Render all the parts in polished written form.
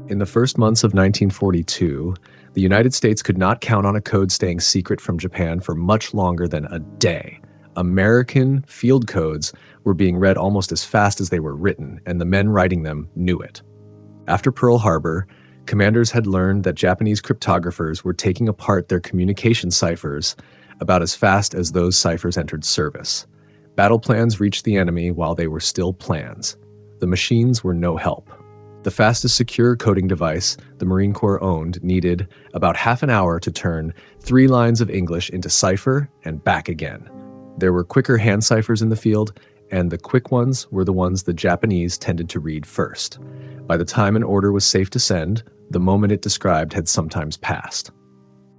In the first months of 1942, the United States could not count on a code staying secret from Japan for much longer than a day. American field codes were being read almost as fast as they were written, and the men writing them knew it. After Pearl Harbor, commanders had learned that Japanese cryptographers were taking apart their communication ciphers about as fast as those ciphers entered service. Battle plans reached the enemy while they were still plans. The machines were no help. The fastest secure coding device the Marine Corps owned needed about half an hour to turn 3 lines of English into cipher and back again. There were quicker hand ciphers in the field, and the quick ones were the ones the Japanese tended to read first. By the time an order was safe to send, the moment it described had sometimes passed.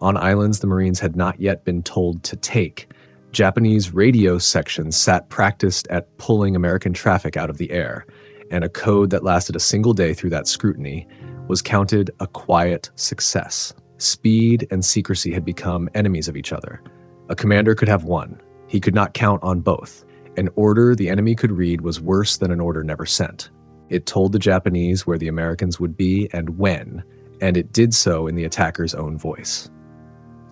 On islands the Marines had not yet been told to take, Japanese radio sections sat practiced at pulling American traffic out of the air, and a code that lasted a single day through that scrutiny was counted a quiet success. Speed and secrecy had become enemies of each other. A commander could have one. He could not count on both. An order the enemy could read was worse than an order never sent. It told the Japanese where the Americans would be and when, and it did so in the attacker's own voice.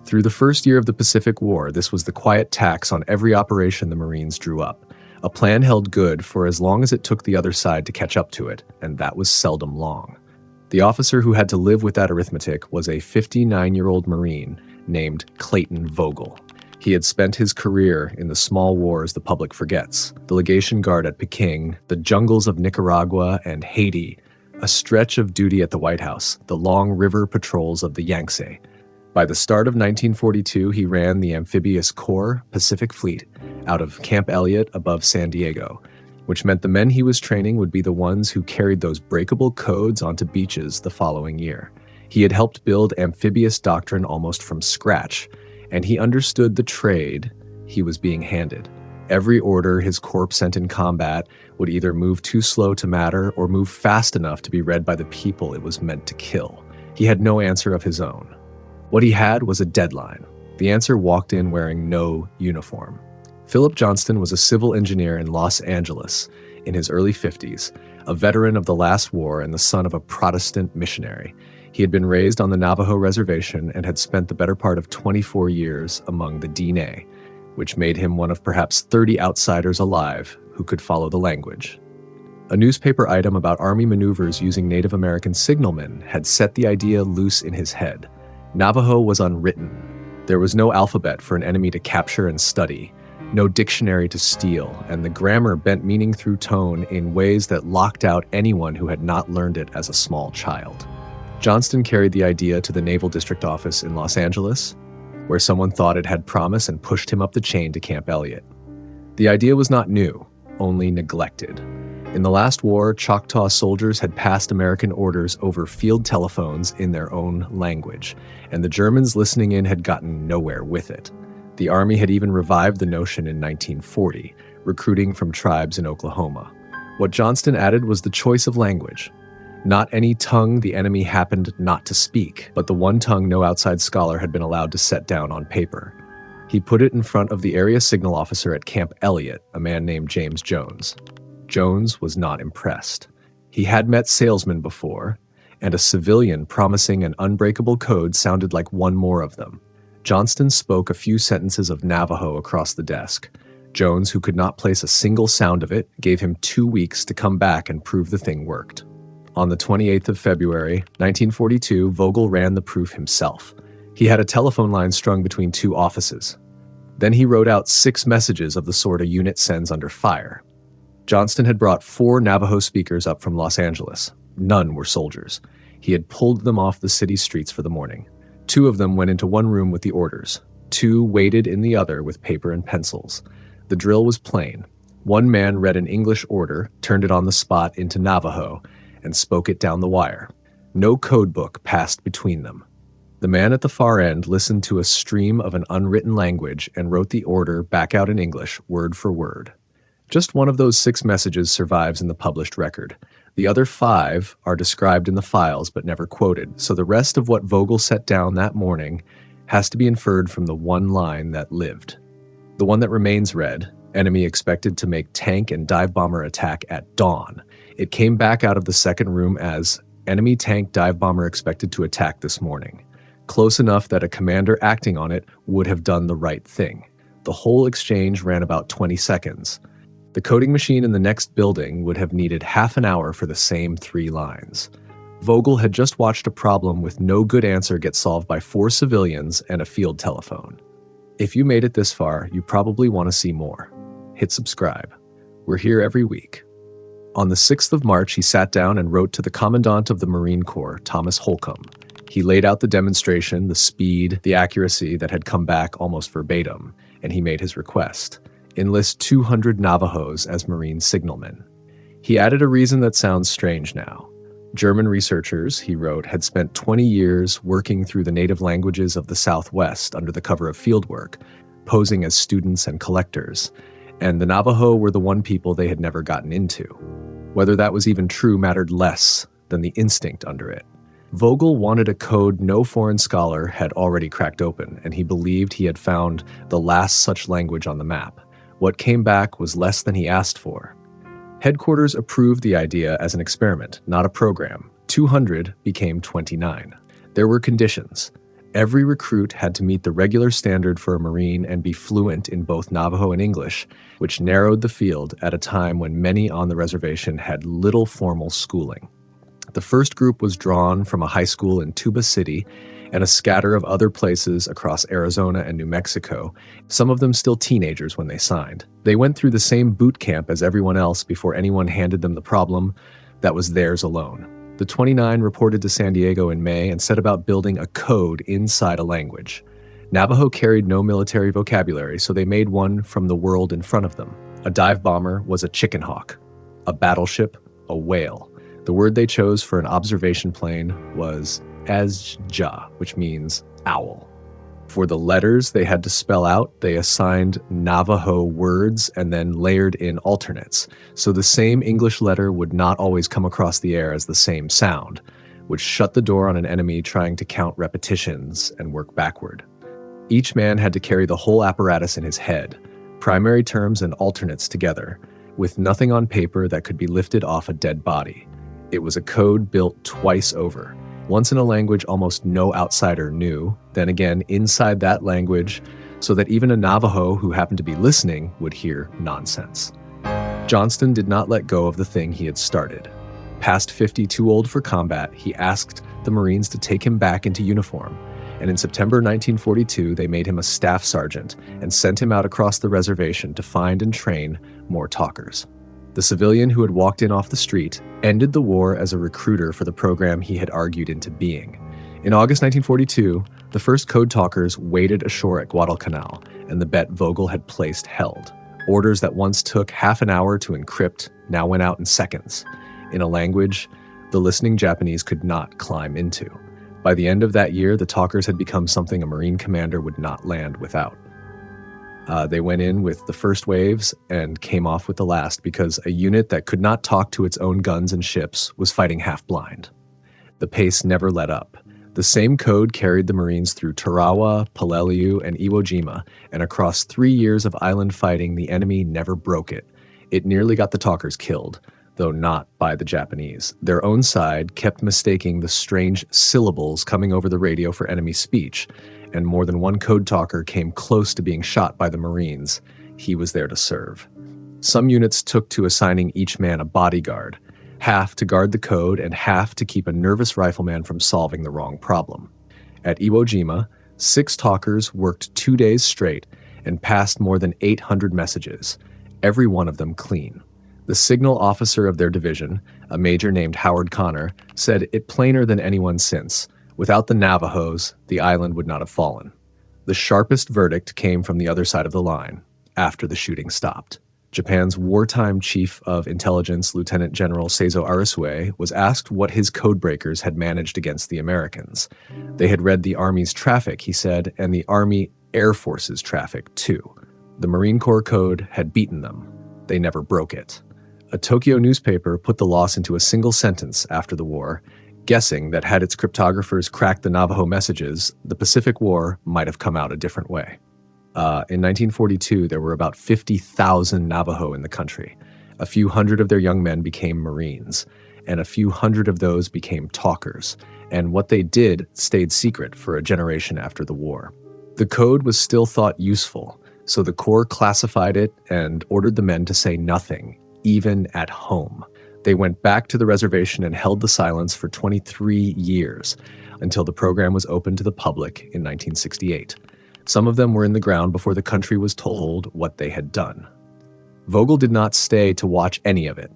Through the first year of the Pacific War, this was the quiet tax on every operation the Marines drew up. A plan held good for as long as it took the other side to catch up to it, and that was seldom long. The officer who had to live with that arithmetic was a 59-year-old Marine named Clayton Vogle. He had spent his career in the small wars the public forgets, the legation guard at Peking, the jungles of Nicaragua and Haiti, a stretch of duty at the White House, the long river patrols of the Yangtze. By the start of 1942, he ran the Amphibious Corps Pacific Fleet out of Camp Elliott above San Diego, which meant the men he was training would be the ones who carried those breakable codes onto beaches the following year. He had helped build amphibious doctrine almost from scratch, and he understood the trade he was being handed. Every order his corps sent in combat would either move too slow to matter or move fast enough to be read by the people it was meant to kill. He had no answer of his own. What he had was a deadline. The answer walked in wearing no uniform. Philip Johnston was a civil engineer in Los Angeles in his early 50s, a veteran of the last war and the son of a Protestant missionary. He had been raised on the Navajo reservation and had spent the better part of 24 years among the Diné, which made him one of perhaps 30 outsiders alive who could follow the language. A newspaper item about Army maneuvers using Native American signalmen had set the idea loose in his head. Navajo was unwritten. There was no alphabet for an enemy to capture and study, no dictionary to steal, and the grammar bent meaning through tone in ways that locked out anyone who had not learned it as a small child. Johnston carried the idea to the Naval District Office in Los Angeles, where someone thought it had promise and pushed him up the chain to Camp Elliott. The idea was not new, only neglected. In the last war, Choctaw soldiers had passed American orders over field telephones in their own language, and the Germans listening in had gotten nowhere with it. The Army had even revived the notion in 1940, recruiting from tribes in Oklahoma. What Johnston added was the choice of language. Not any tongue the enemy happened not to speak, but the one tongue no outside scholar had been allowed to set down on paper. He put it in front of the area signal officer at Camp Elliott, a man named James Jones. Jones was not impressed. He had met salesmen before, and a civilian promising an unbreakable code sounded like one more of them. Johnston spoke a few sentences of Navajo across the desk. Jones, who could not place a single sound of it, gave him 2 weeks to come back and prove the thing worked. On the 28th of February, 1942, Vogel ran the proof himself. He had a telephone line strung between 2 offices. Then he wrote out 6 messages of the sort a unit sends under fire. Johnston had brought 4 Navajo speakers up from Los Angeles. None were soldiers. He had pulled them off the city streets for the morning. 2 of them went into one room with the orders. 2 waited in the other with paper and pencils. The drill was plain. One man read an English order, turned it on the spot into Navajo, and spoke it down the wire. No code book passed between them. The man at the far end listened to a stream of an unwritten language and wrote the order back out in English, word for word. Just one of those 6 messages survives in the published record. The other 5 are described in the files but never quoted, so the rest of what Vogel set down that morning has to be inferred from the one line that lived. The one that remains read, enemy expected to make tank and dive bomber attack at dawn. It came back out of the second room as Enemy tank dive bomber expected to attack this morning. Close enough that a commander acting on it would have done the right thing. The whole exchange ran about 20 seconds. The coding machine in the next building would have needed half an hour for the same 3 lines. Vogel had just watched a problem with no good answer get solved by 4 civilians and a field telephone. If you made it this far, you probably want to see more. Hit subscribe. We're here every week. On the 6th of March, he sat down and wrote to the Commandant of the Marine Corps, Thomas Holcomb. He laid out the demonstration, the speed, the accuracy that had come back almost verbatim, and he made his request. Enlist 200 Navajos as Marine signalmen. He added a reason that sounds strange now. German researchers, he wrote, had spent 20 years working through the native languages of the Southwest under the cover of fieldwork, posing as students and collectors, and the Navajo were the one people they had never gotten into. Whether that was even true mattered less than the instinct under it. Vogel wanted a code no foreign scholar had already cracked open, and he believed he had found the last such language on the map. What came back was less than he asked for. Headquarters approved the idea as an experiment, not a program. 200 became 29. There were conditions. Every recruit had to meet the regular standard for a Marine and be fluent in both Navajo and English, which narrowed the field at a time when many on the reservation had little formal schooling. The first group was drawn from a high school in Tuba City and a scatter of other places across Arizona and New Mexico, some of them still teenagers when they signed. They went through the same boot camp as everyone else before anyone handed them the problem that was theirs alone. The 29 reported to San Diego in May and set about building a code inside a language. Navajo carried no military vocabulary, so they made one from the world in front of them. A dive bomber was a chicken hawk, a battleship, a whale. The word they chose for an observation plane was Azja, which means owl. For the letters they had to spell out, they assigned Navajo words and then layered in alternates, so the same English letter would not always come across the air as the same sound, which shut the door on an enemy trying to count repetitions and work backward. Each man had to carry the whole apparatus in his head, primary terms and alternates together, with nothing on paper that could be lifted off a dead body. It was a code built twice over. Once in a language almost no outsider knew, then again inside that language, so that even a Navajo who happened to be listening would hear nonsense. Johnston did not let go of the thing he had started. Past 50, too old for combat, he asked the Marines to take him back into uniform, and in September 1942 they made him a staff sergeant and sent him out across the reservation to find and train more talkers. The civilian who had walked in off the street ended the war as a recruiter for the program he had argued into being. In August 1942, the first code talkers waded ashore at Guadalcanal, and the bet Vogel had placed held. Orders that once took half an hour to encrypt now went out in seconds, in a language the listening Japanese could not climb into. By the end of that year, the talkers had become something a Marine commander would not land without. They went in with the first waves and came off with the last because a unit that could not talk to its own guns and ships was fighting half blind. The pace never let up. The same code carried the Marines through Tarawa, Peleliu, and Iwo Jima, and across 3 years of island fighting, the enemy never broke it. It nearly got the talkers killed, though not by the Japanese. Their own side kept mistaking the strange syllables coming over the radio for enemy speech, and more than one code talker came close to being shot by the Marines. He was there to serve. Some units took to assigning each man a bodyguard, half to guard the code and half to keep a nervous rifleman from solving the wrong problem. At Iwo Jima, 6 talkers worked 2 days straight and passed more than 800 messages, every one of them clean. The signal officer of their division, a major named Howard Connor, said it plainer than anyone since. Without the Navajos, the island would not have fallen. The sharpest verdict came from the other side of the line, after the shooting stopped. Japan's wartime chief of intelligence, Lieutenant General Seizo Arisue, was asked what his codebreakers had managed against the Americans. They had read the Army's traffic, he said, and the Army Air Force's traffic, too. The Marine Corps code had beaten them. They never broke it. A Tokyo newspaper put the loss into a single sentence after the war, guessing that had its cryptographers cracked the Navajo messages, the Pacific War might have come out a different way. In 1942, there were about 50,000 Navajo in the country. A few hundred of their young men became Marines, and a few hundred of those became talkers, and what they did stayed secret for a generation after the war. The code was still thought useful, so the Corps classified it and ordered the men to say nothing, even at home. They went back to the reservation and held the silence for 23 years, until the program was opened to the public in 1968. Some of them were in the ground before the country was told what they had done. Vogel did not stay to watch any of it.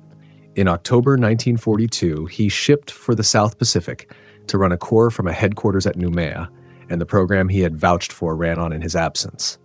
In October 1942, he shipped for the South Pacific to run a corps from a headquarters at Noumea, and the program he had vouched for ran on in his absence.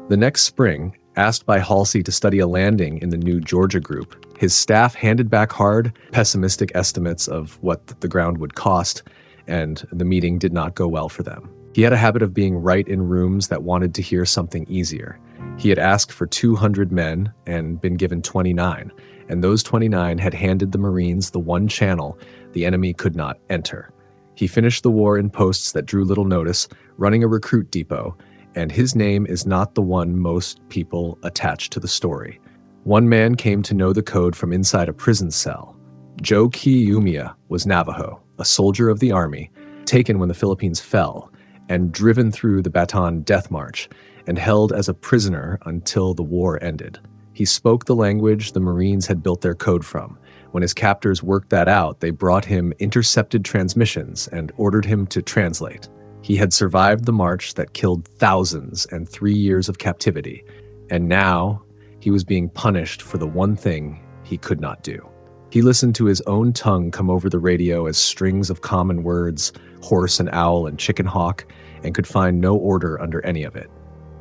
The next spring, asked by Halsey to study a landing in the new Georgia group, his staff handed back hard, pessimistic estimates of what the ground would cost, and the meeting did not go well for them. He had a habit of being right in rooms that wanted to hear something easier. He had asked for 200 men and been given 29, and those 29 had handed the Marines the one channel the enemy could not enter. He finished the war in posts that drew little notice, running a recruit depot, and his name is not the one most people attach to the story. One man came to know the code from inside a prison cell. Joe Kiumia was Navajo, a soldier of the army, taken when the Philippines fell, and driven through the Bataan Death March, and held as a prisoner until the war ended. He spoke the language the Marines had built their code from. When his captors worked that out, they brought him intercepted transmissions and ordered him to translate. He had survived the march that killed thousands and 3 years of captivity, and now he was being punished for the one thing he could not do. He listened to his own tongue come over the radio as strings of common words, horse and owl and chicken hawk, and could find no order under any of it.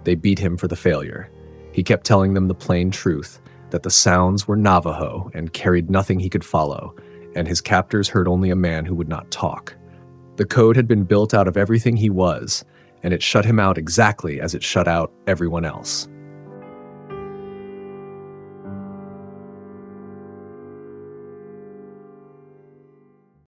They beat him for the failure. He kept telling them the plain truth, that the sounds were Navajo and carried nothing he could follow, and his captors heard only a man who would not talk. The code had been built out of everything he was, and it shut him out exactly as it shut out everyone else.